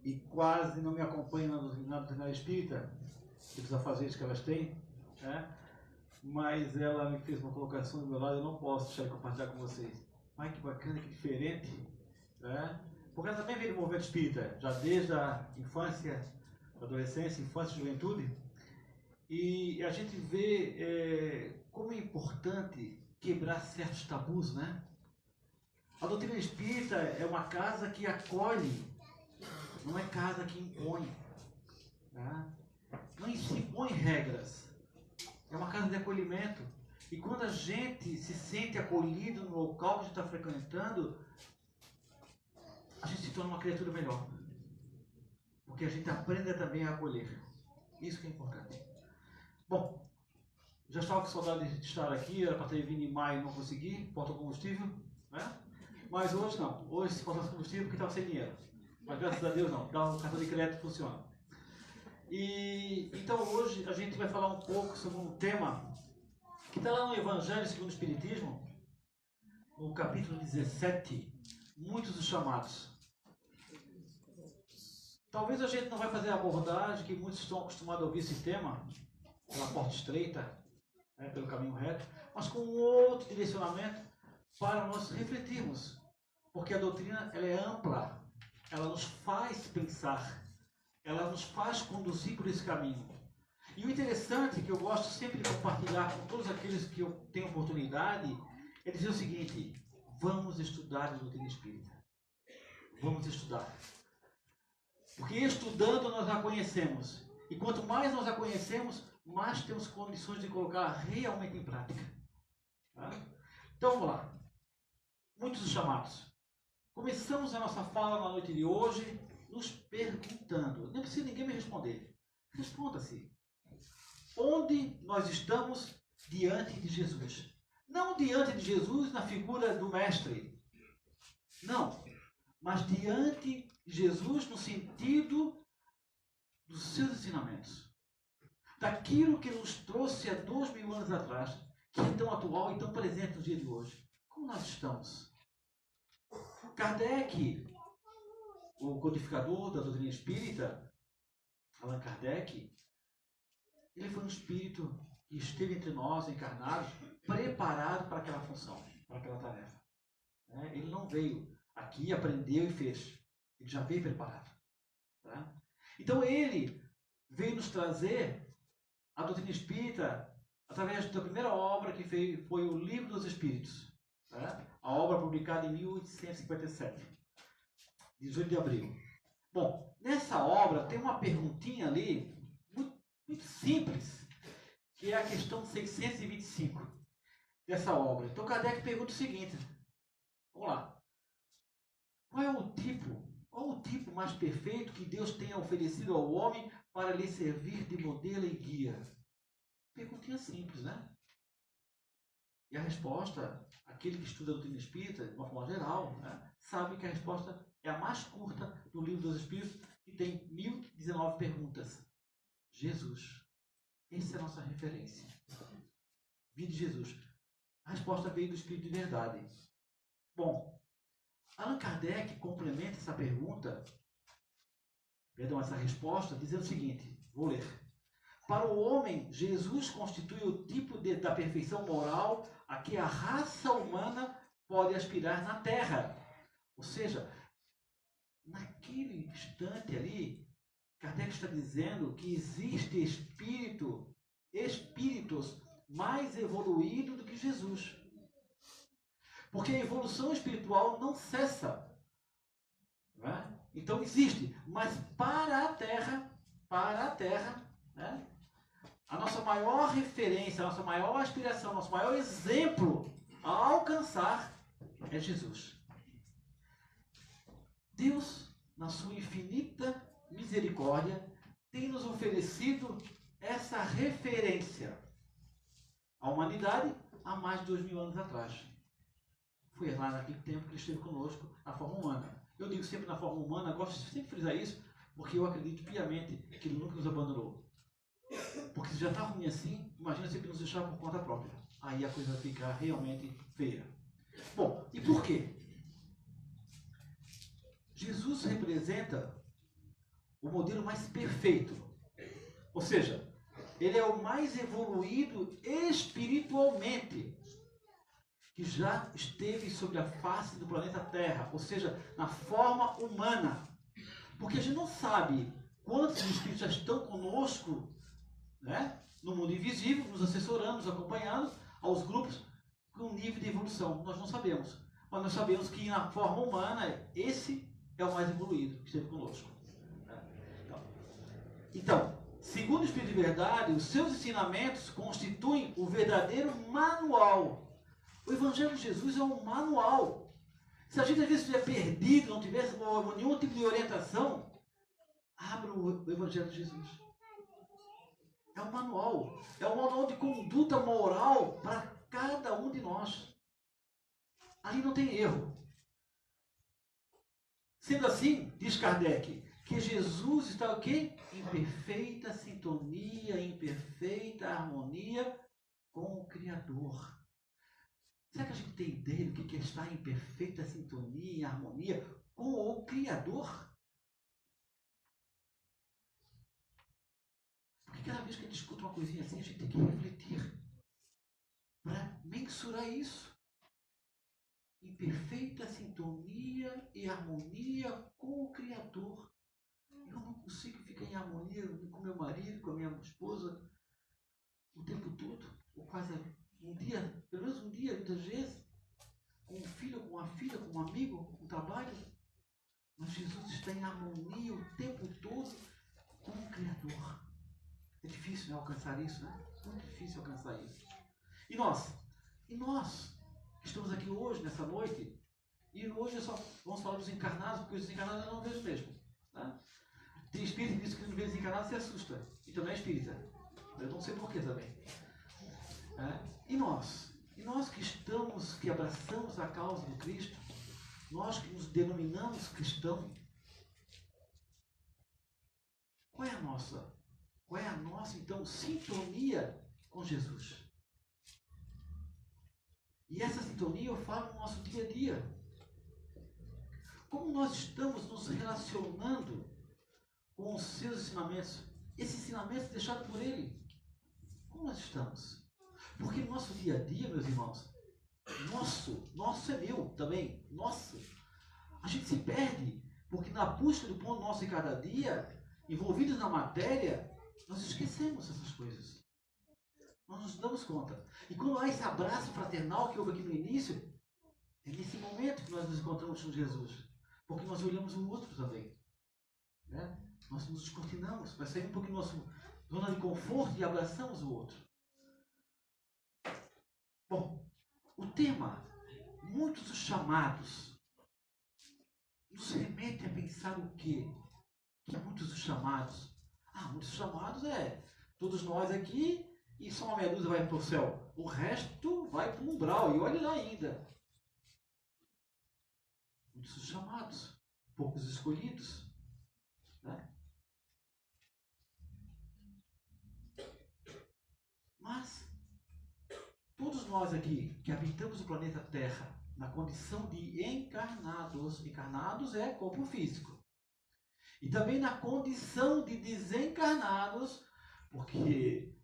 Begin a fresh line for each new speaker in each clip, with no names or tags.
e quase não me acompanham na doutrina espírita, pelos afazeres que elas têm, né? Mas ela me fez uma colocação do meu lado, eu não posso deixar de compartilhar com vocês. Ai, que bacana, que diferente, né? Porque ela também veio do movimento espírita, já desde a infância, adolescência, infância e juventude, e a gente vê como é importante quebrar certos tabus, né? A doutrina espírita é uma casa que acolhe, não é casa que impõe, tá? Não se impõe regras, é uma casa de acolhimento. E quando a gente se sente acolhido no local que a gente está frequentando, a gente se torna uma criatura melhor. Porque a gente aprende também a acolher. Isso que é importante. Bom, já estava com saudade de estar aqui, era para ter vindo em maio e não consegui, faltou combustível, né? Mas hoje não. Hoje se faltasse combustível porque estava sem dinheiro. Mas graças a Deus não. O cartão de crédito funciona. E então hoje a gente vai falar um pouco sobre um tema que está lá no Evangelho segundo o Espiritismo, no capítulo 17, muitos os chamados. Talvez a gente não vai fazer a abordagem que muitos estão acostumados a ouvir esse tema, pela porta estreita, né, pelo caminho reto, mas com outro direcionamento para nós refletirmos. Porque a doutrina ela é ampla, ela nos faz pensar, ela nos faz conduzir por esse caminho. E o interessante, que eu gosto sempre de compartilhar com todos aqueles que eu tenho oportunidade, é dizer o seguinte: vamos estudar a doutrina espírita. Vamos estudar. Porque estudando nós a conhecemos. E quanto mais nós a conhecemos, mais temos condições de colocar realmente em prática. Tá? Então vamos lá. Muitos chamados. Começamos a nossa fala na noite de hoje nos perguntando. Não precisa ninguém me responder. Responda-se. Onde nós estamos diante de Jesus? Não diante de Jesus na figura do mestre. Não. Mas diante de Jesus no sentido dos seus ensinamentos. Daquilo que nos trouxe há 2000 anos atrás, que é tão atual e tão presente no dia de hoje. Como nós estamos? Kardec, o codificador da doutrina espírita, Allan Kardec, ele foi um espírito que esteve entre nós, encarnados, preparado para aquela função, para aquela tarefa. Ele não veio aqui, aprendeu e fez. Ele já veio preparado. Tá? Então ele veio nos trazer a doutrina espírita através da primeira obra que foi o Livro dos Espíritos. Tá? A obra publicada em 1857, 18 de abril. Bom, nessa obra tem uma perguntinha ali, muito simples, que é a questão 625 dessa obra. Então Kardec pergunta o seguinte, vamos lá. Qual o tipo mais perfeito que Deus tenha oferecido ao homem para lhe servir de modelo e guia? Perguntinha simples, né? E a resposta, aquele que estuda a doutrina espírita, de uma forma geral, né, sabe que a resposta é a mais curta do Livro dos Espíritos, que tem 1019 perguntas. Jesus. Essa é a nossa referência. Vida de Jesus. A resposta veio do Espírito de verdade. Bom, Allan Kardec complementa essa pergunta, essa resposta, dizendo o seguinte, vou ler. Para o homem, Jesus constitui o tipo da perfeição moral a que a raça humana pode aspirar na Terra. Ou seja, naquele instante ali, Kardec está dizendo que existe espíritos mais evoluídos do que Jesus. Porque a evolução espiritual não cessa. Não é? Então existe, mas para a Terra, né, a nossa maior referência, a nossa maior aspiração, nosso maior exemplo a alcançar é Jesus. Deus, na sua infinita misericórdia, tem nos oferecido essa referência à humanidade há mais de 2000 anos atrás. Foi lá naquele tempo que ele esteve conosco na forma humana. Eu digo sempre na forma humana, gosto de sempre frisar isso, porque eu acredito piamente que ele nunca nos abandonou. Porque se já está ruim assim, imagina se ele nos deixar por conta própria. Aí a coisa vai ficar realmente feia. Bom, e por quê? Jesus representa o modelo mais perfeito. Ou seja, ele é o mais evoluído espiritualmente que já esteve sobre a face do planeta Terra, ou seja, na forma humana. Porque a gente não sabe quantos espíritos já estão conosco, né, no mundo invisível, nos assessorando, nos acompanhando, aos grupos com nível de evolução. Nós não sabemos. Mas nós sabemos que na forma humana, esse é o mais evoluído que esteve conosco. Então, segundo o Espírito de Verdade, os seus ensinamentos constituem o verdadeiro manual. O Evangelho de Jesus é um manual. Se a gente às vezes estiver perdido, não tivesse nenhum tipo de orientação, abra o Evangelho de Jesus. É um manual. É um manual de conduta moral para cada um de nós. Ali não tem erro. Sendo assim, diz Kardec, que Jesus está o quê? Em perfeita sintonia, em perfeita harmonia com o Criador. Será que a gente tem ideia do que é estar em perfeita sintonia, em harmonia com o Criador? Porque cada vez que a gente escuta uma coisinha assim, a gente tem que refletir para mensurar isso. Em perfeita sintonia e harmonia com o Criador. Eu não consigo ficar em harmonia com meu marido, com a minha esposa, o tempo todo, ou quase um dia, pelo menos um dia, muitas vezes, com um filho, com uma filha, com um amigo, com um trabalho. Mas Jesus está em harmonia o tempo todo com o Criador. É difícil, né, alcançar isso, né? Muito difícil alcançar isso. E nós? Que estamos aqui hoje, nessa noite, e hoje só vamos falar dos encarnados, porque os desencarnados eu não vejo mesmo. Tá? Tem espírito que diz que não vê desencarnado se assusta. E também é espírita. Eu não sei porquê também. E nós? E nós que estamos, que abraçamos a causa do Cristo, nós que nos denominamos cristãos, qual é a nossa, então, sintonia com Jesus? E essa sintonia eu falo no nosso dia a dia. Como nós estamos nos relacionando com os seus ensinamentos, esses ensinamentos deixados por Ele? Como nós estamos? Porque no nosso dia a dia, meus irmãos, nosso é meu também, nosso. A gente se perde, porque na busca do pão nosso em cada dia, envolvidos na matéria, nós esquecemos essas coisas. Nós nos damos conta. E quando há esse abraço fraternal que houve aqui no início, é nesse momento que nós nos encontramos com Jesus. Porque nós olhamos o outro também. Né? Nós nos descortinamos, nós saímos um pouquinho da nossa zona de conforto e abraçamos o outro. Bom, o tema, muitos dos chamados, nos remete a pensar o quê? Que muitos dos chamados, muitos chamados todos nós aqui e só uma meia dúzia vai para o céu. O resto vai para o umbral e olhe lá ainda. Muitos dos chamados, poucos escolhidos. Né? Mas todos nós aqui que habitamos o planeta Terra na condição de encarnados, encarnados é corpo físico, e também na condição de desencarnados, porque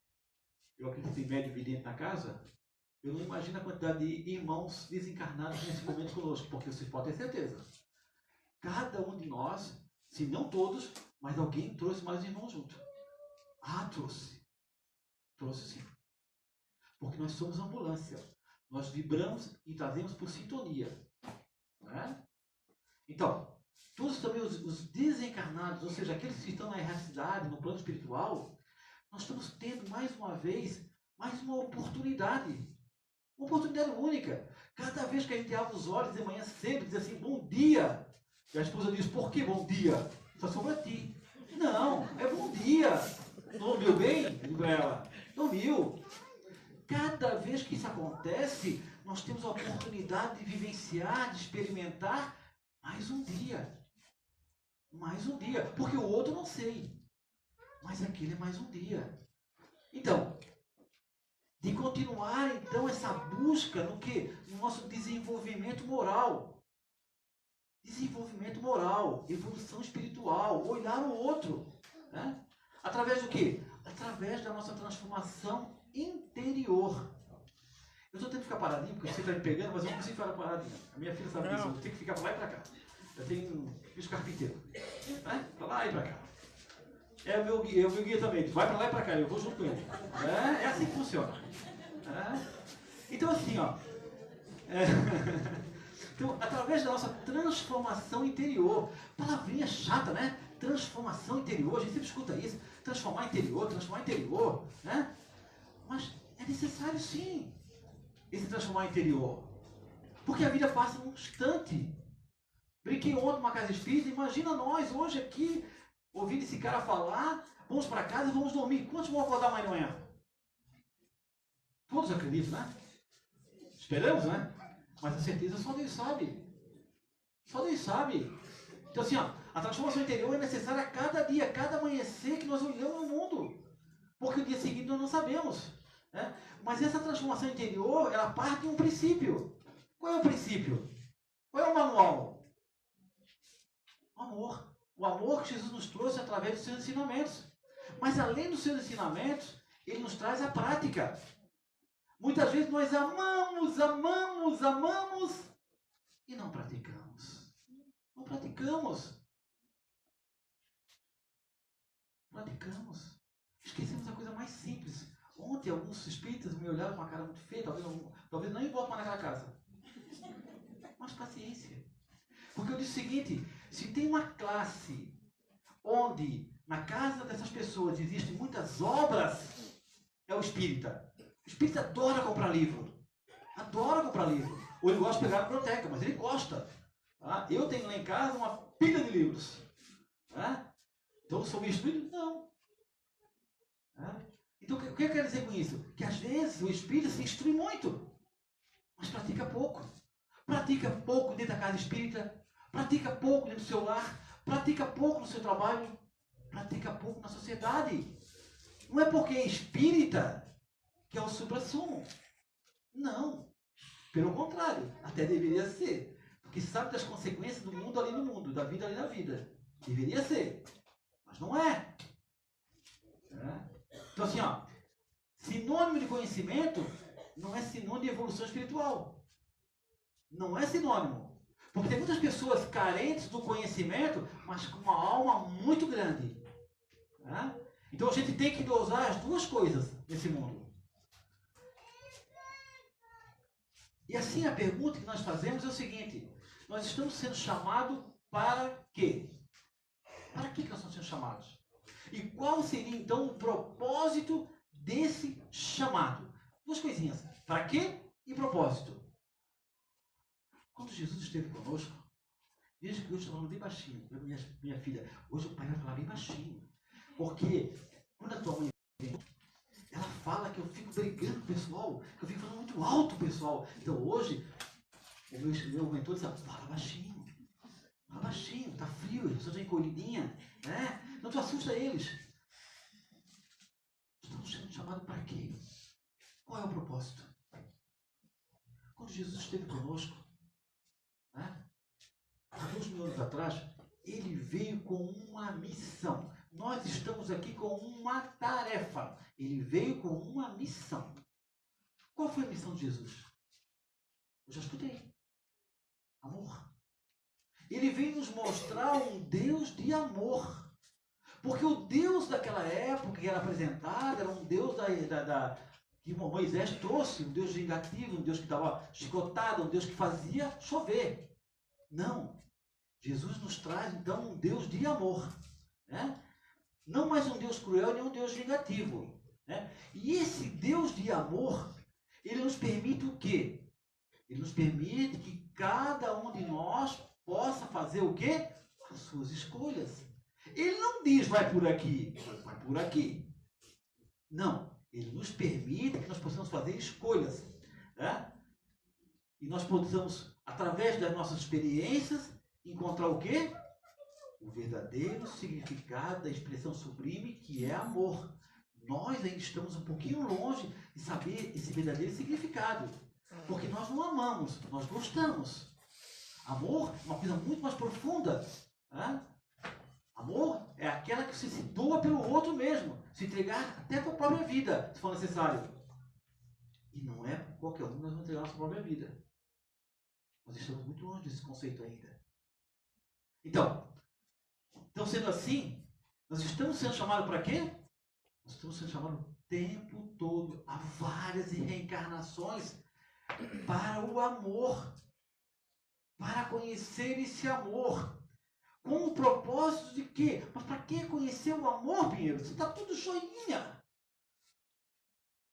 eu acredito em médium vidente na casa, eu não imagino a quantidade de irmãos desencarnados nesse momento conosco, porque vocês podem ter certeza, cada um de nós, se não todos, mas alguém trouxe mais irmãos junto. Trouxe sim. Porque nós somos ambulância. Nós vibramos e trazemos por sintonia. Né? Então, todos também os desencarnados, ou seja, aqueles que estão na erraticidade, no plano espiritual, nós estamos tendo mais uma vez, mais uma oportunidade. Uma oportunidade única. Cada vez que a gente abre os olhos de manhã cedo, diz assim, bom dia. E a esposa diz, por que bom dia? Só sobre a ti. Não, é bom dia. Não ouviu bem? Digo ela. Não ouviu. Cada vez que isso acontece, nós temos a oportunidade de vivenciar, de experimentar mais um dia. Mais um dia. Porque o outro não sei. Mas aquele é mais um dia. Então, de continuar então essa busca no quê? No nosso desenvolvimento moral. Desenvolvimento moral, evolução espiritual, olhar o outro. Através do quê? Através da nossa transformação interior. Eu estou tendo que ficar paradinho, porque você está me pegando, mas eu não consigo ficar paradinho. A minha filha sabe disso, eu tenho que ficar para lá e para cá. Eu tenho fiz carpinteiro. Né? Para lá e para cá. É o meu guia também, vai para lá e para cá, eu vou junto com ele. É assim que funciona. Então assim, ó. Então, através da nossa transformação interior, palavrinha chata, né? Transformação interior, a gente sempre escuta isso, transformar interior, né? Mas é necessário sim, esse transformar interior. Porque a vida passa num instante. Brinquei ontem numa casa espírita, imagina nós hoje aqui, ouvindo esse cara falar, vamos para casa e vamos dormir. Quantos vão acordar amanhã de manhã? Todos acreditam, né? Esperamos, né? Mas a certeza só Deus sabe. Só Deus sabe. Então assim, ó, a transformação interior é necessária a cada dia, a cada amanhecer que nós olhamos no mundo. Porque o dia seguinte nós não sabemos. Né? Mas essa transformação interior, ela parte de um princípio. Qual é o princípio? Qual é o manual? O amor. O amor que Jesus nos trouxe através dos seus ensinamentos. Mas além dos seus ensinamentos, ele nos traz a prática. Muitas vezes nós amamos e não praticamos. Não praticamos. Esquecemos a coisa mais simples. Ontem alguns espíritas me olharam com uma cara muito feia, talvez nem volto mais naquela casa. Mas paciência. Porque eu disse o seguinte, se tem uma classe onde na casa dessas pessoas existem muitas obras, é o espírita. O espírita adora comprar livro. Adora comprar livro. Ou ele gosta de pegar na biblioteca, mas ele gosta. Tá? Eu tenho lá em casa uma pilha de livros. Tá? Então, sou instruído? Não. Tá? Então, o que eu quero dizer com isso? Que às vezes o espírita se instrui muito, mas pratica pouco. Pratica pouco dentro da casa espírita, pratica pouco dentro do seu lar, pratica pouco no seu trabalho, pratica pouco na sociedade. Não é porque é espírita que é o supra-sumo. Não. Pelo contrário, até deveria ser. Porque sabe das consequências do mundo ali no mundo, da vida ali na vida. Deveria ser. Mas não é. Então assim, ó, sinônimo de conhecimento não é sinônimo de evolução espiritual. Não é sinônimo. Porque tem muitas pessoas carentes do conhecimento, mas com uma alma muito grande. Então a gente tem que dosar as duas coisas nesse mundo. E assim a pergunta que nós fazemos é o seguinte: nós estamos sendo chamados para quê? Para que nós estamos sendo chamados? E qual seria então o propósito desse chamado? Duas coisinhas: para quê e propósito. Quando Jesus esteve conosco, veja que hoje estou falando bem baixinho. Minha filha, hoje o pai vai falar bem baixinho. Porque quando a tua mãe vem, ela fala que eu fico brigando com o pessoal, que eu fico falando muito alto, pessoal. Então hoje, o meu mentor disse: fala baixinho, tá frio, eles estão encolhidinha, né? Não te assusta eles. Estamos sendo chamados para quê? Qual é o propósito? Quando Jesus esteve conosco, há 2000 anos atrás, ele veio com uma missão. Nós estamos aqui com uma tarefa. Ele veio com uma missão. Qual foi a missão de Jesus? Eu já escutei. Amor. Ele veio nos mostrar um Deus de amor. Porque o Deus daquela época que era apresentado era um Deus que Moisés trouxe, um Deus vingativo, um Deus que dava chicotada, um Deus que fazia chover. Não. Jesus nos traz então um Deus de amor. Não mais um Deus cruel, nem um Deus vingativo. E esse Deus de amor, ele nos permite o quê? Ele nos permite que cada um de nós possa fazer o quê? As suas escolhas. Ele não diz vai por aqui, vai por aqui. Não. Ele nos permite que nós possamos fazer escolhas. E nós possamos, através das nossas experiências, encontrar o quê? O verdadeiro significado da expressão sublime que é amor. Nós ainda estamos um pouquinho longe de saber esse verdadeiro significado. Porque nós não amamos, nós gostamos. Amor é uma coisa muito mais profunda. Amor é aquela que você se doa pelo outro mesmo, se entregar até para a própria vida, se for necessário. E não é por qualquer um que nós vamos entregar a nossa própria vida. Nós estamos muito longe desse conceito ainda. Então sendo assim, nós estamos sendo chamados para quê? Nós estamos sendo chamados o tempo todo, a várias reencarnações, para o amor, para conhecer esse amor. Com o propósito de quê? Mas para que conhecer o amor, Pinheiro? Você está tudo joinha.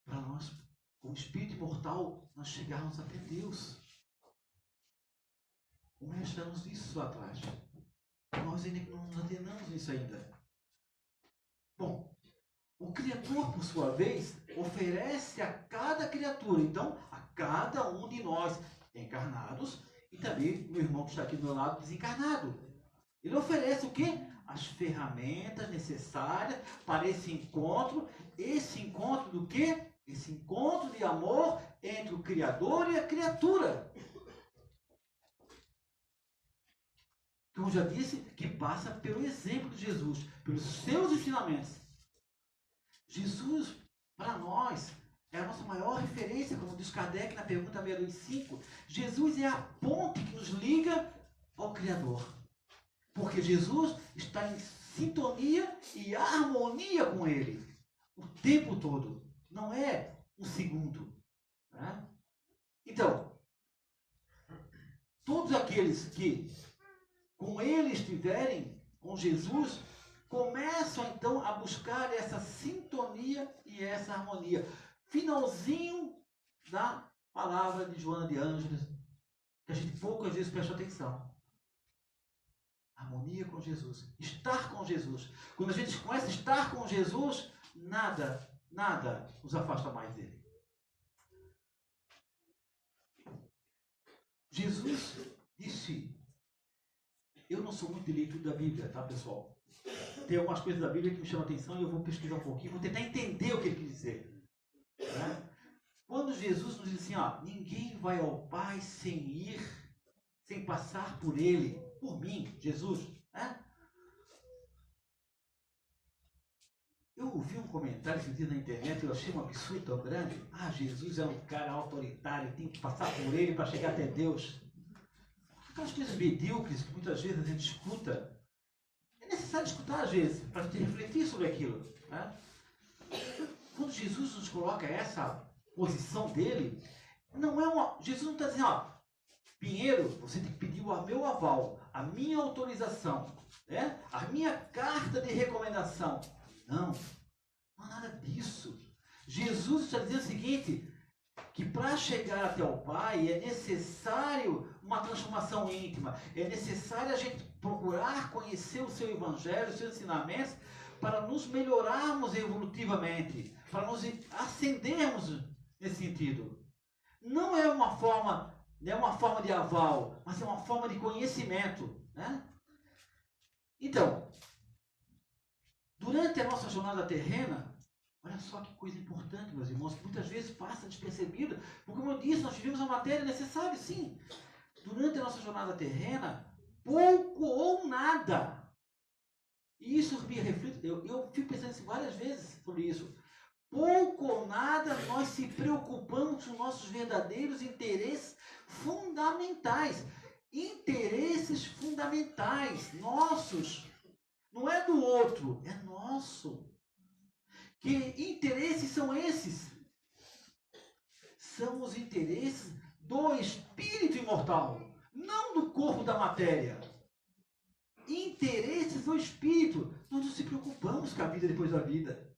Para nós, com o espírito imortal, nós chegarmos até Deus. O mestre nos disse isso lá atrás. Nós ainda não nos antenamos nisso ainda. Bom, o Criador, por sua vez, oferece a cada criatura, então, a cada um de nós encarnados, e também meu irmão que está aqui do meu lado, desencarnado. Ele oferece o quê? As ferramentas necessárias para esse encontro do quê? Esse encontro de amor entre o Criador e a criatura. Como já disse, que passa pelo exemplo de Jesus, pelos seus ensinamentos. Jesus, para nós, é a nossa maior referência, como diz Kardec na pergunta 625. Jesus é a ponte que nos liga ao Criador. Porque Jesus está em sintonia e harmonia com Ele o tempo todo. Não é um segundo. Né? Então, todos aqueles que com Ele estiverem, com Jesus, começam então a buscar essa sintonia e essa harmonia. Finalzinho da palavra de Joana de Ângeles, que a gente poucas vezes presta atenção. Harmonia com Jesus. Estar com Jesus. Quando a gente começa a estar com Jesus, nada nos afasta mais dele. Jesus disse, eu não sou muito de leitura da Bíblia, tá, pessoal? Tem algumas coisas da Bíblia que me chamam a atenção e eu vou pesquisar um pouquinho, vou tentar entender o que ele quis dizer. Né? Quando Jesus nos diz assim, ó, ninguém vai ao Pai sem passar por Ele, por mim, Jesus. Né? Eu ouvi um comentário esse dia na internet, eu achei um absurdo tão grande. Ah, Jesus é um cara autoritário, tem que passar por Ele para chegar até Deus. Aquelas coisas medíocres que muitas vezes a gente escuta. É necessário escutar às vezes, para a gente refletir sobre aquilo. Né? Quando Jesus nos coloca essa posição dele, não é uma. Jesus não está dizendo, ó, Pinheiro, você tem que pedir o meu aval, a minha autorização, né? A minha carta de recomendação. Não há nada disso. Jesus está dizendo o seguinte, que para chegar até o Pai é necessário uma transformação íntima, é necessário a gente procurar conhecer o seu Evangelho, os seus ensinamentos, para nos melhorarmos evolutivamente, para nos ascendermos nesse sentido. Não é uma forma de aval, mas é uma forma de conhecimento. Né? Então, durante a nossa jornada terrena, olha só que coisa importante, meus irmãos, que muitas vezes passa despercebida, porque como eu disse, nós vivemos a matéria necessária, sim. Durante a nossa jornada terrena, pouco ou nada. E isso me reflete, eu fico pensando assim várias vezes sobre isso. Pouco ou nada nós se preocupamos com os nossos verdadeiros interesses fundamentais. Interesses fundamentais, nossos. Não é do outro, é nosso. Que interesses são esses? São os interesses do espírito imortal, não do corpo da matéria. Interesses do espírito. Nós não se preocupamos com a vida depois da vida.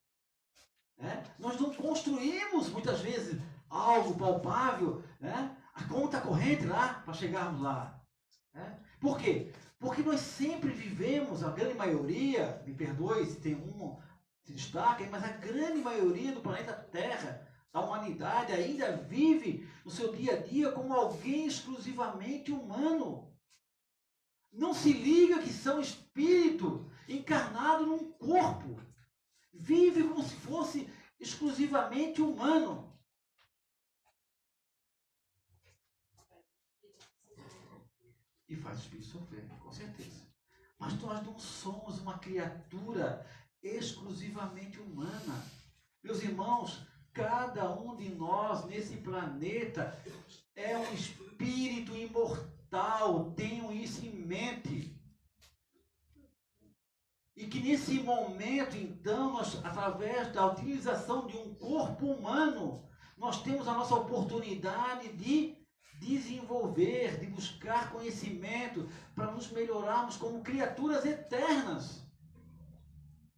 Né? Nós não construímos, muitas vezes, algo palpável, né? A conta corrente lá, para chegarmos lá. Né? Por quê? Porque nós sempre vivemos, a grande maioria, me perdoe se tem um se destaca, mas a grande maioria do planeta Terra, da humanidade, ainda vive no seu dia a dia como alguém exclusivamente humano. Não se liga que são espírito encarnado num corpo. Vive como se fosse exclusivamente humano. E faz o espírito sofrer, com certeza. Mas nós não somos uma criatura exclusivamente humana. Meus irmãos, cada um de nós nesse planeta é um espírito imortal. Tenham isso em mente. E que nesse momento, então, nós, através da utilização de um corpo humano, nós temos a nossa oportunidade de desenvolver, de buscar conhecimento, para nos melhorarmos como criaturas eternas.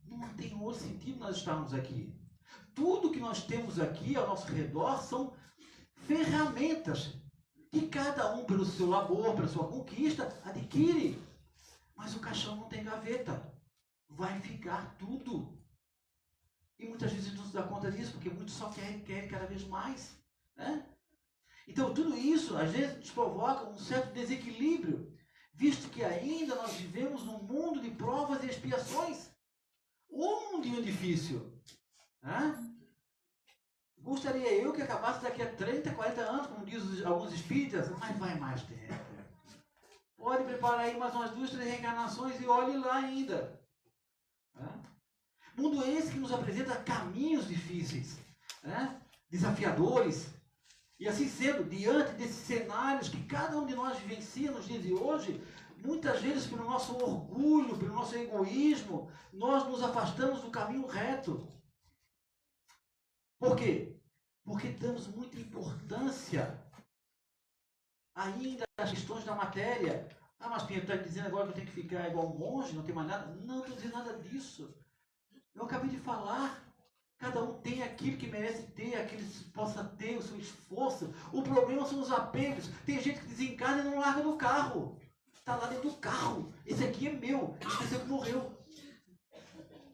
Não tem outro sentido nós estarmos aqui. Tudo que nós temos aqui ao nosso redor são ferramentas que cada um, pelo seu labor, pela sua conquista, adquire. Mas o caixão não tem gaveta. Vai ficar tudo. E muitas vezes não se dá conta disso, porque muitos só querem cada vez mais. Né? Então, tudo isso, às vezes, nos provoca um certo desequilíbrio, visto que ainda nós vivemos num mundo de provas e expiações. Um mundinho difícil. Né? Gostaria eu que acabasse daqui a 30, 40 anos, como dizem alguns espíritas, mas vai mais tempo. Pode preparar aí mais umas 2, 3 reencarnações e olhe lá ainda. Né? Mundo esse que nos apresenta caminhos difíceis, né? Desafiadores. E assim sendo, diante desses cenários que cada um de nós vivencia nos dias de hoje, muitas vezes pelo nosso orgulho, pelo nosso egoísmo, nós nos afastamos do caminho reto. Por quê? Porque damos muita importância ainda às questões da matéria. Ah, mas Pinheiro, está dizendo agora que eu tenho que ficar igual um monge, não tem mais nada? Não estou dizendo nada disso. Eu acabei de falar. Cada um tem aquilo que merece ter, aquilo que possa ter, o seu esforço. O problema são os apegos. Tem gente que desencarna e não larga do carro. Está lá dentro do carro. Esse aqui é meu. Esqueceu que morreu.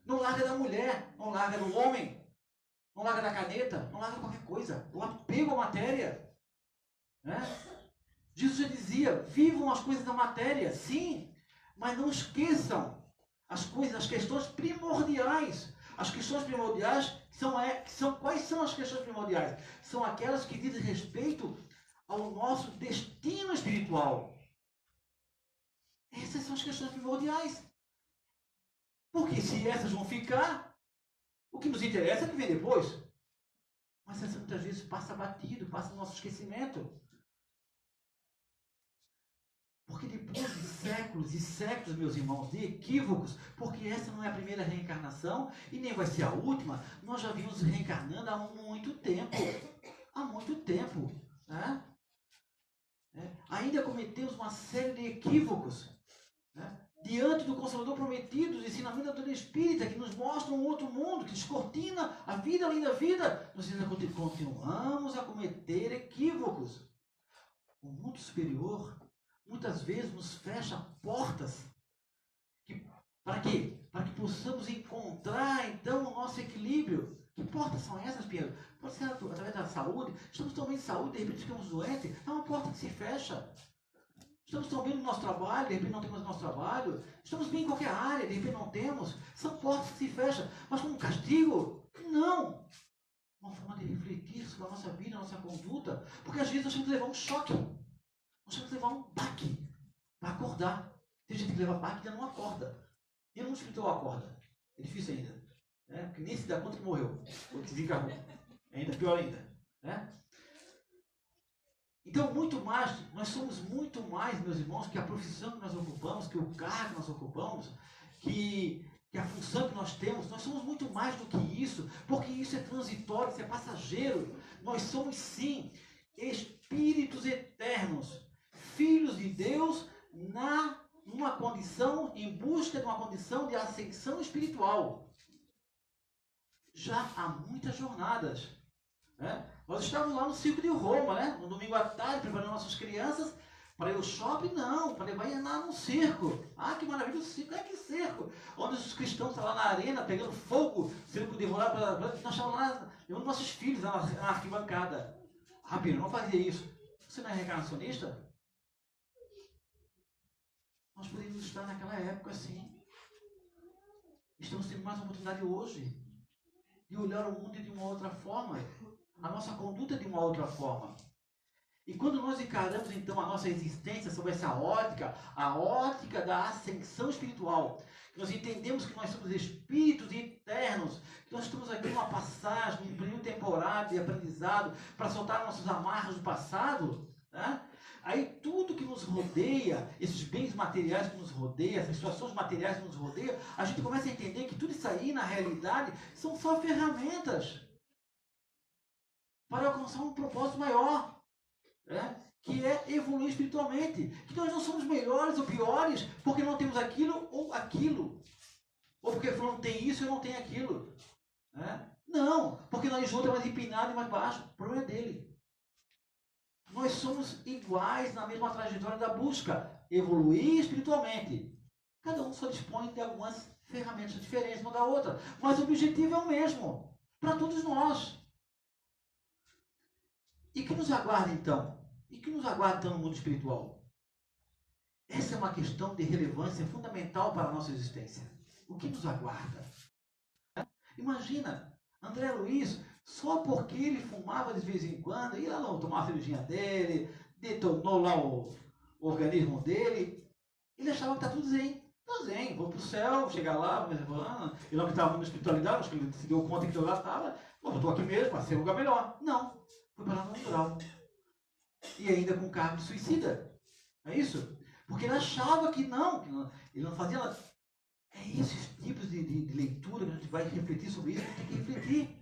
Não larga da mulher, não larga do homem, não larga da caneta, não larga qualquer coisa. O apego à matéria. Né? Jesus já dizia, vivam as coisas da matéria, sim, mas não esqueçam as coisas, as questões primordiais. As questões primordiais quais são as questões primordiais? São aquelas que dizem respeito ao nosso destino espiritual. Essas são as questões primordiais. Porque se essas vão ficar, o que nos interessa é o que vem depois. Mas essa muitas vezes passa batido, passa no nosso esquecimento. Porque depois de séculos e séculos, meus irmãos, de equívocos, porque essa não é a primeira reencarnação e nem vai ser a última, nós já vimos reencarnando há muito tempo. Há muito tempo. Né? Ainda cometemos uma série de equívocos. Né? Diante do Consolador prometido, dos ensinamentos da doutrina espírita, que nos mostra um outro mundo, que descortina a vida além da vida, nós ainda continuamos a cometer equívocos. O mundo superior muitas vezes nos fecha portas. Para quê? Para que possamos encontrar, então, o nosso equilíbrio. Que portas são essas, Pedro? Pode ser através da saúde. Estamos tão bem de saúde, de repente ficamos doentes. É uma porta que se fecha. Estamos tão bem no nosso trabalho, de repente não temos nosso trabalho. Estamos bem em qualquer área, de repente não temos. São portas que se fecham. Mas como castigo? Não. Uma forma de refletir sobre a nossa vida, a nossa conduta. Porque às vezes nós temos que levar um choque. Nós temos que levar um baque para acordar. Tem gente que leva baque e ainda não acorda. E no mundo espiritual acorda. É difícil ainda. Né? Porque nem se dá conta que morreu. Ou que desencarnou. É ainda pior ainda. Né? Então, nós somos muito mais, meus irmãos, que a profissão que nós ocupamos, que o cargo que nós ocupamos, que a função que nós temos. Nós somos muito mais do que isso. Porque isso é transitório, isso é passageiro. Nós somos, sim, espíritos eternos. Filhos de Deus numa condição, em busca de uma condição de ascensão espiritual. Já há muitas jornadas. Né? Nós estávamos lá no Circo de Roma, né? No domingo à tarde, preparando nossas crianças para ir ao shopping, não, para levar lá no circo. Ah, que maravilha, o circo, que circo? Onde os cristãos estão lá na arena, pegando fogo, sendo devorados nós estávamos lá, levando nossos filhos na arquibancada. Ah, Pedro, não fazia isso. Você não é reencarnacionista? Nós poderíamos estar naquela época assim. Estamos tendo mais uma oportunidade hoje de olhar o mundo de uma outra forma. A nossa conduta de uma outra forma. E quando nós encaramos então a nossa existência sob essa ótica, a ótica da ascensão espiritual, nós entendemos que nós somos espíritos eternos, que nós estamos aqui numa passagem, num período temporário de aprendizado, para soltar nossos amarros do passado, né? Aí tudo que nos rodeia, esses bens materiais que nos rodeiam, essas situações materiais que nos rodeiam, a gente começa a entender que tudo isso aí, na realidade, são só ferramentas para alcançar um propósito maior, né? Que é evoluir espiritualmente. Que nós não somos melhores ou piores porque não temos aquilo ou aquilo. Ou porque fulano tem isso e eu não tenho aquilo. Né? Não, porque nós juntos é mais empinado e mais baixo. O problema é dele. Nós somos iguais na mesma trajetória da busca. Evoluir espiritualmente. Cada um só dispõe de algumas ferramentas diferentes uma da outra. Mas o objetivo é o mesmo. Para todos nós. E que nos aguarda então? E que nos aguarda então no mundo espiritual? Essa é uma questão de relevância fundamental para a nossa existência. O que nos aguarda? Imagina, André Luiz, só porque ele fumava de vez em quando, ia lá tomar a cervejinha dele, detonou lá o organismo dele, ele achava que está tudo zen. Está zen, vou para o céu, vou chegar lá, ele não que estava na espiritualidade, acho que ele se deu conta que eu lá estava, eu estou aqui mesmo, para ser um lugar melhor. Não, foi para lá no umbral. E ainda com cargo de suicida. É isso? Porque ele achava que não ele não fazia nada. É esses tipos de leitura que a gente vai refletir sobre isso, a gente tem que refletir.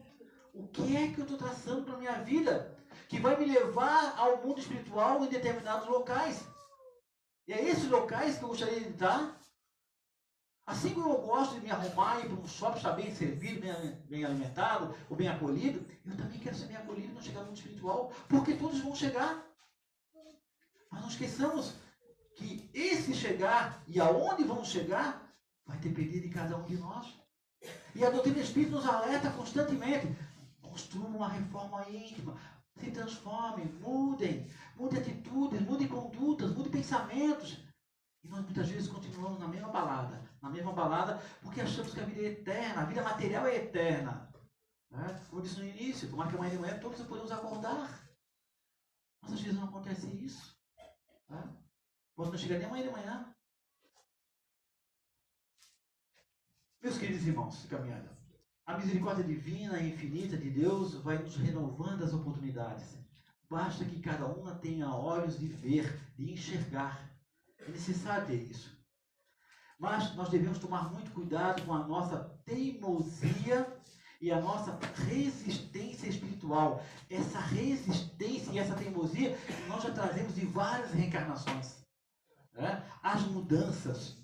O que é que eu estou traçando para a minha vida? Que vai me levar ao mundo espiritual em determinados locais. E é esses locais que eu gostaria de estar. Assim como eu gosto de me arrumar e ir para um shopping, estar bem servido, bem alimentado, ou bem acolhido, eu também quero ser bem acolhido e não chegar no mundo espiritual, porque todos vão chegar. Mas não esqueçamos que esse chegar e aonde vamos chegar vai depender de cada um de nós. E a doutrina espírita nos alerta constantemente. Construam uma reforma íntima, se transformem, mudem atitudes, mudem condutas, mudem pensamentos. E nós muitas vezes continuamos na mesma balada, porque achamos que a vida é eterna, a vida material é eterna. Né? Como eu disse no início, tomara que amanhã de manhã todos podemos acordar. Mas às vezes não acontece isso. Pode não chegar nem amanhã de manhã. Meus queridos irmãos, caminhada, a misericórdia divina e infinita de Deus vai nos renovando as oportunidades. Basta que cada uma tenha olhos de ver, de enxergar. É necessário ter isso. Mas nós devemos tomar muito cuidado com a nossa teimosia e a nossa resistência espiritual. Essa resistência e essa teimosia nós já trazemos de várias reencarnações. Né? As mudanças,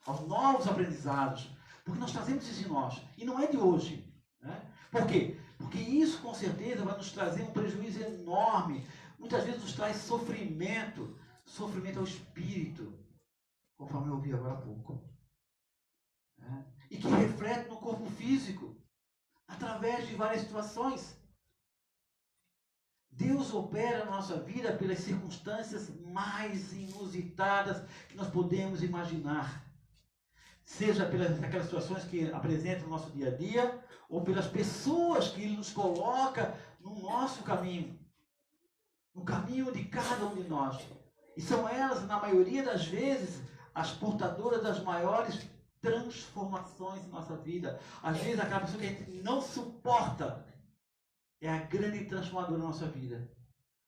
aos novos aprendizados. Porque nós trazemos isso em nós. E não é de hoje. Né? Por quê? Porque isso com certeza vai nos trazer um prejuízo enorme. Muitas vezes nos traz sofrimento. Sofrimento ao espírito. Conforme eu ouvi agora há pouco. Né? E que reflete no corpo físico. Através de várias situações. Deus opera na nossa vida pelas circunstâncias mais inusitadas que nós podemos imaginar. Seja pelas aquelas situações que apresentam no nosso dia a dia, ou pelas pessoas que Ele nos coloca no nosso caminho. No caminho de cada um de nós. E são elas, na maioria das vezes, as portadoras das maiores transformações em nossa vida. Às vezes, aquela pessoa que a gente não suporta é a grande transformadora da nossa vida.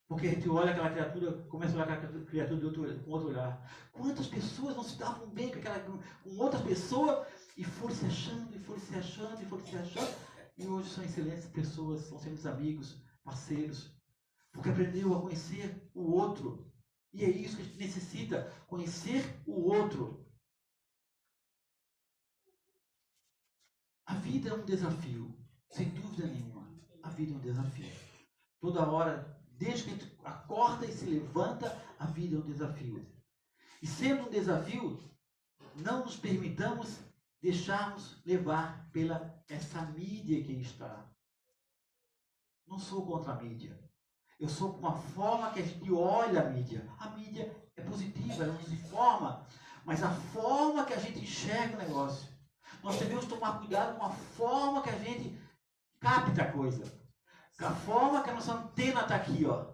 Porque a gente olha aquela criatura, começa a olhar aquela criatura com outro olhar. Quantas pessoas não se davam bem com outra pessoa e foram se achando, e foram se achando, e foram se achando. E hoje são excelentes pessoas, são sempre amigos, parceiros. Porque aprendeu a conhecer o outro. E é isso que a gente necessita, conhecer o outro. A vida é um desafio, sem dúvida nenhuma. A vida é um desafio. Toda hora, desde que a gente acorda e se levanta, a vida é um desafio. E sendo um desafio, não nos permitamos deixarmos levar pela essa mídia que está. Não sou contra a mídia. Eu sou uma forma que a gente olha a mídia. A mídia é positiva, ela nos informa. Mas a forma que a gente enxerga o negócio. Nós devemos tomar cuidado com a forma que a gente capta a coisa. A forma que a nossa antena está aqui, ó.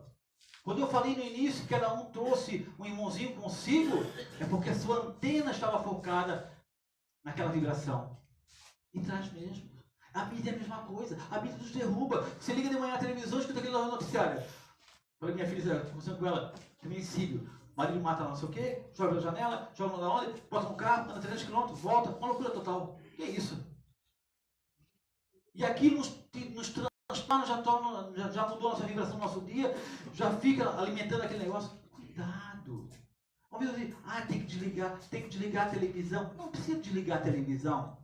Quando eu falei no início que cada um trouxe um irmãozinho consigo, é porque a sua antena estava focada naquela vibração. E traz mesmo. A mídia é a mesma coisa. A mídia nos derruba. Você liga de manhã a televisão, escuta aquele noticiário. Falei, minha filha, conversando com ela, feminicídio. Marido mata lá não sei o quê, joga pela janela, joga na onde, bota no carro, anda 300 km, volta. Uma loucura total. Que é isso? E aquilo nos transtorna, já mudou a nossa vibração no nosso dia, já fica alimentando aquele negócio. Cuidado. Ao menos dizer, tem que desligar a televisão. Não precisa desligar a televisão.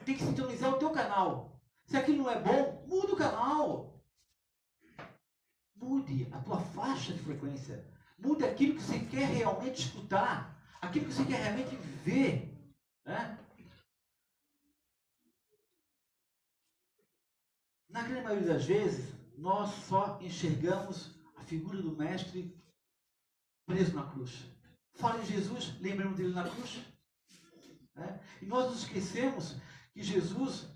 Tem que sintonizar o teu canal. Se aquilo não é bom, muda o canal. Mude a tua faixa de frequência. Mude aquilo que você quer realmente escutar. Aquilo que você quer realmente ver. Né? Na grande maioria das vezes, nós só enxergamos a figura do Mestre preso na cruz. Fala em Jesus, lembramos dele na cruz. E nós nos esquecemos que Jesus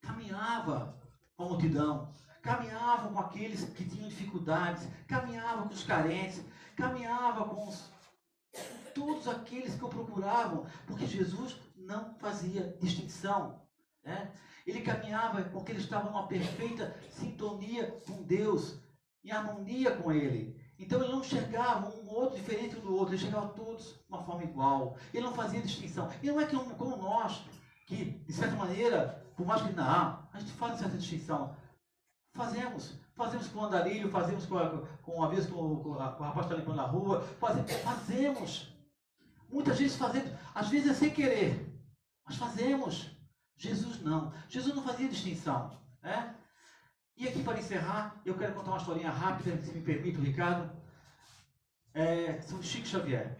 caminhava com a multidão, caminhava com aqueles que tinham dificuldades, caminhava com os carentes, caminhava com todos aqueles que o procuravam, porque Jesus não fazia distinção. Ele caminhava porque ele estava numa perfeita sintonia com Deus, em harmonia com Ele. Então ele não enxergava um outro diferente do outro, ele enxergava todos de uma forma igual. Ele não fazia distinção. E não é que como nós, que de certa maneira, por mais que não, a gente faz certa distinção. Fazemos com o andarilho, fazemos com o rapaz que está limpando a rua, fazemos. Muitas vezes fazemos, às vezes é sem querer, mas fazemos. Jesus não. Jesus não fazia distinção. E aqui para encerrar, eu quero contar uma historinha rápida, se me permite, Ricardo. Sobre Chico Xavier,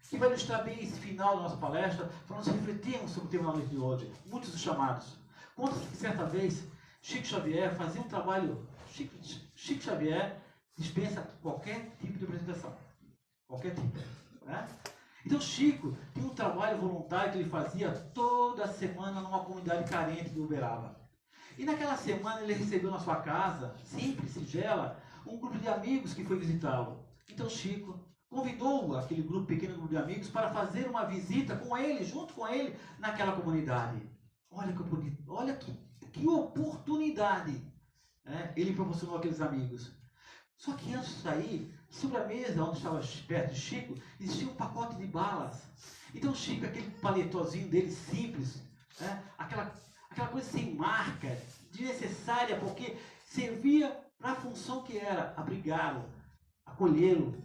que vai ilustrar bem esse final da nossa palestra, para nós refletirmos sobre o tema da noite de hoje. Muitos dos chamados. Conta-se que certa vez, Chico Xavier fazia um trabalho. Chico Xavier dispensa qualquer tipo de apresentação. Qualquer tipo. Então Chico tinha um trabalho voluntário que ele fazia toda semana numa comunidade carente de Uberaba. E naquela semana ele recebeu na sua casa, simples, singela, um grupo de amigos que foi visitá-lo. Então Chico convidou aquele pequeno grupo de amigos para fazer uma visita com ele, junto com ele, naquela comunidade. Olha que bonito, olha que oportunidade ele proporcionou àqueles amigos. Só que antes de sair, sobre a mesa onde estava perto de Chico, existia um pacote de balas. Então Chico, aquele paletózinho dele simples, aquela coisa sem marca, desnecessária, porque servia para a função que era abrigá-lo, acolhê-lo.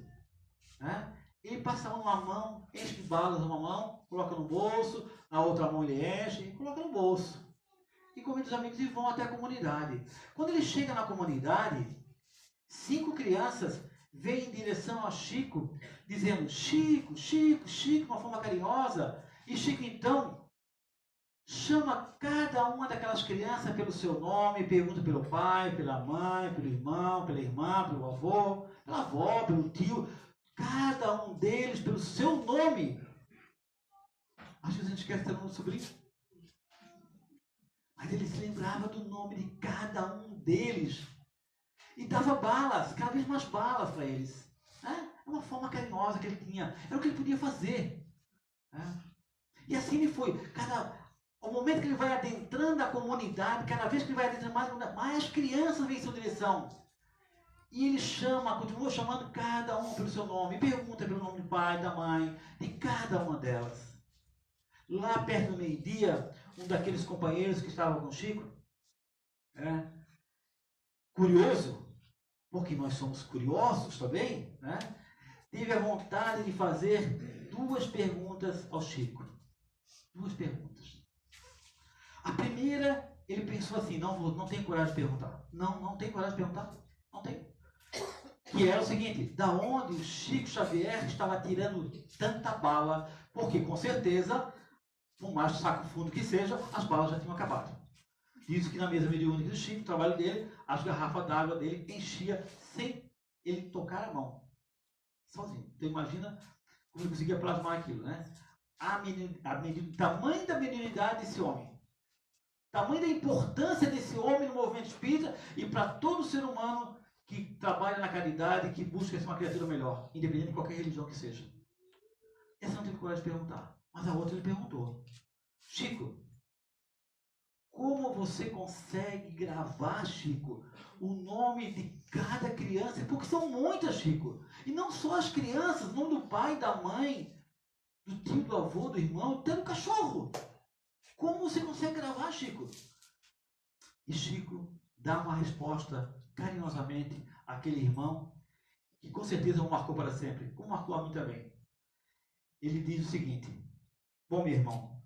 Ele passa uma mão, enche de balas numa mão, coloca no bolso, na outra mão ele enche e coloca no bolso. E convida os amigos e vão até a comunidade. Quando ele chega na comunidade, 5 crianças vêm em direção a Chico, dizendo Chico, Chico, Chico, de uma forma carinhosa. E Chico então chama cada uma daquelas crianças pelo seu nome, pergunta pelo pai, pela mãe, pelo irmão, pela irmã, pelo avô, pela avó, pelo tio, cada um deles pelo seu nome. Às vezes a gente quer ter um sobrinho, mas ele se lembrava do nome de cada um deles e dava balas, cada vez mais balas para eles. É uma forma carinhosa que ele tinha, era o que ele podia fazer. E assim ele foi. Ao momento que ele vai adentrando a comunidade, cada vez que ele vai adentrando mais crianças vêm em sua direção. E ele continua chamando cada um pelo seu nome, pergunta pelo nome do pai, da mãe, de cada uma delas. Lá perto do meio-dia, um daqueles companheiros que estava com o Chico, curioso, porque nós somos curiosos também, teve a vontade de fazer 2 perguntas ao Chico. 2 perguntas. A primeira, ele pensou assim, não tenho coragem de perguntar. Não tem coragem de perguntar? Não tem. Que era o seguinte, da onde o Chico Xavier estava tirando tanta bala, porque com certeza, por mais saco fundo que seja, as balas já tinham acabado. Diz que na mesa mediúnica do Chico, o trabalho dele, as garrafas d'água dele enchia sem ele tocar a mão. Sozinho. Então imagina como ele conseguia plasmar aquilo, o tamanho da mediunidade desse homem. Tamanho da importância desse homem no movimento espírita e para todo ser humano que trabalha na caridade, que busca ser uma criatura melhor, independente de qualquer religião que seja. Essa não teve coragem de perguntar, mas a outra ele perguntou: Chico, como você consegue gravar, Chico, o nome de cada criança? Porque são muitas, Chico. E não só as crianças, o nome do pai, da mãe, do tio, do avô, do irmão, até do cachorro. Como você consegue gravar, Chico? E Chico dá uma resposta carinhosamente àquele irmão, que com certeza o marcou para sempre, como marcou a mim também. Ele diz o seguinte: bom, meu irmão,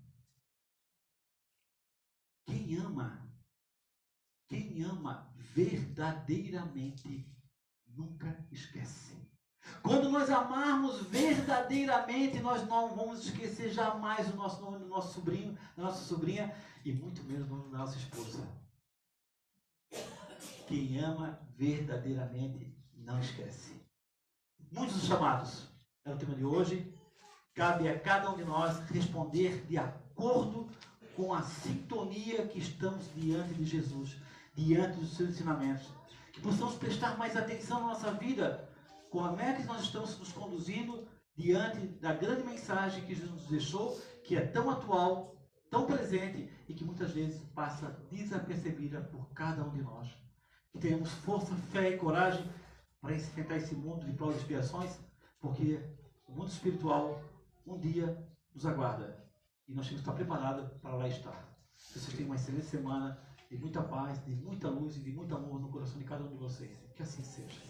quem ama verdadeiramente nunca esquece. Quando nós amarmos verdadeiramente, nós não vamos esquecer jamais o nosso nome do nosso sobrinho, da nossa sobrinha, e muito menos o nome da nossa esposa. Quem ama verdadeiramente não esquece. Muitos dos chamados é o tema de hoje. Cabe a cada um de nós responder de acordo com a sintonia que estamos diante de Jesus, diante dos seus ensinamentos. Que possamos prestar mais atenção na nossa vida, como é que nós estamos nos conduzindo diante da grande mensagem que Jesus nos deixou, que é tão atual, tão presente e que muitas vezes passa desapercebida por cada um de nós. Que tenhamos força, fé e coragem para enfrentar esse mundo de provas e expiações, porque o mundo espiritual um dia nos aguarda e nós temos que estar preparados para lá estar. Que vocês tenham uma excelente semana, de muita paz, de muita luz e de muito amor no coração de cada um de vocês. Que assim seja.